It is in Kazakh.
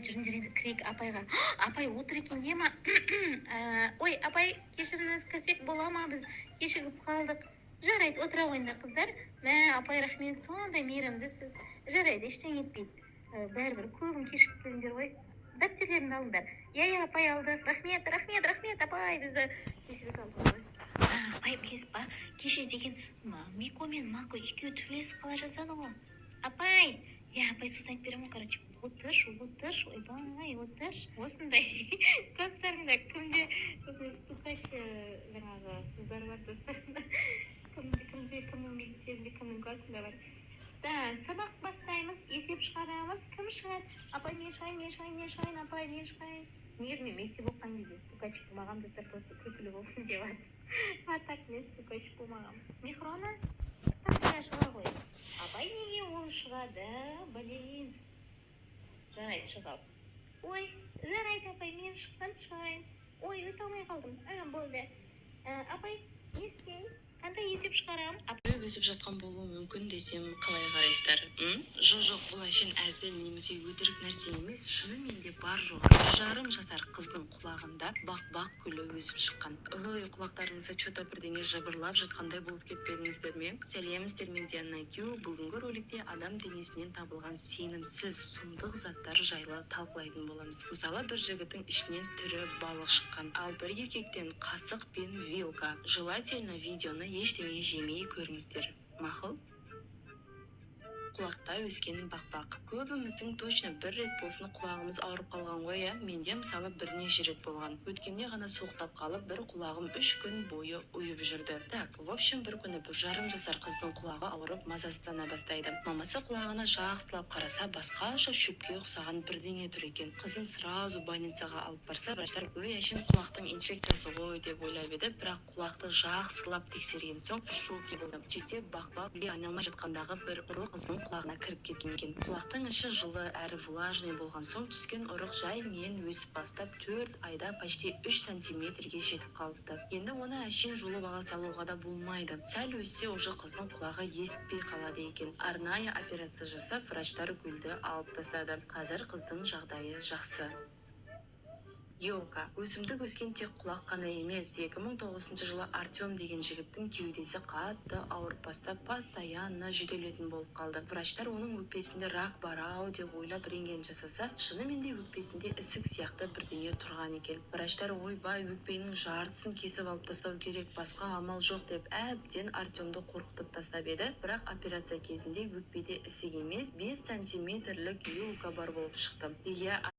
жүріңдер енді кірейік апайға. Апай отыр екен де ма? Ой, апай, кешіріңіз, кірсек бола ма? Біз кешігіп қалдық. Жарайды, отыра қойыңдар қыздар. Мә, апай, рахмет, сондай мейірімдісіз. Жарайды, ештеңе етпейді. Бәрібір көбін кешігіп келдіңдер ғой. Дәптерлеріңді алыңдар. Иә, апай, алдық. Рахмет, апай, бізді кешіре салдыңыз ғой. Апай, білесіз ба, кеше деген Мико мен Мако екеуі төбелесіп қала жаздады ғой. Апай, апай, сөз айтып беремін, короче. Отыршы, ойбай, отыршы. Осындай достарыңда кімде осындай стукач жаңағы қыздар бар достарыңда. Кімнің мектебінде, кімнің классында бар. Да, сабақ бастаймыз, есеп шығарамыз. Кім шығады? Апай, мен шығайын, апай, мен шығайын. Негізі мен мектеп оқыған кезде стукач болмаған, достар просто күлкілі болсын деп а так мен стукач болмаған. Михрона тақтаға шыға ғой. Апай, неге ол шығады? Блин. Жарайды, шығап. Ой, жарайды, апай, мен шықсам шығайын. Ой, өте алмай қалдым. Болды. Апай, не істейін? Қандай есеп шығарам? Өсіп жатқан болуы мүмкін десем, қалай қарайсыздар? Жоқ, бұл әшейін әзіл немесе өтірік нәрсе емес, шынымен де бар жоқ. 3,5 жасар қыздың құлағында бақ гүлі өсіп шыққан. Құлақтарыңызда что-то бірдеңе жыбырлап жатқандай болып кетпедіңіздер ме? Сәлеміздер, мен Диана Кю. Бүгінгі роликте адам денесінен табылған сенімсіз сұмдық заттар жайлы талқылайтын боламыз. Мысалы, бір жігіттің ішінен тірі балық шыққан, ал бір еркектен қасық пен вилка. Желательно видеоны ештеңе жемей көріңіздер. Мақұл? Құлақта өскен бақ. Көбіміздің точно бір рет болсын құлағымыз ауырып қалған ғой, менде мысалы бірнеше рет болған. Өткенде ғана суықтап қалып, бір құлағым 3 күн бойы ұйып жүрді. Так, в общем, бір күні 1,5 жасар қыздың құлағы ауырып мазасыздана бастайды. Мамасы құлағына жақсылап қараса, басқаша шөпке ұқсаған бірдеңе тұр екен. Қызын сразу больницаға алып барса, врачтар әшейін құлақтың инфекциясы ғой деп ойлап еді, бірақ құлақты жақсылап тексерген соң шоке болды. Сөйтсе бақ айналмай жатқандағы бір ұрық қыздың құлағына кіріп кеткен екен. Құлақтың іші жылы әрі влажный болған соң түскен ұрық жаймен өсіп бастап 4 айда почти 3 сантиметрге жетіп қалыпты. Енді оны әшейін жұлып ала салуға да болмайды. Сәл өссе уже қыздың құлағы естпей қалады екен. Арнайы операция жасап, врачтар гүлді алып тастады. Қазір қыздың жағдайы жақсы. Елка. Өсімдік өскен тек құлақ қана емес. 2009 жылы Артем деген жігіттің кеудесі қатты ауырып бастап, постоянно жөтелетін болып қалды. Врачтар оның өкпесінде рак бар ау деп ойлап рентген жасаса, шынымен де өкпесінде ісік сияқты бірдеңе тұрған екен. Врачтар ойбай, өкпенің жартысын кесіп алып тастау керек, басқа амал жоқ деп әбден Артемді қорқытып тастап еді. Бірақ операция кезінде өкпеде ісік емес, 5 сантиметрлік елка бар болып шықты.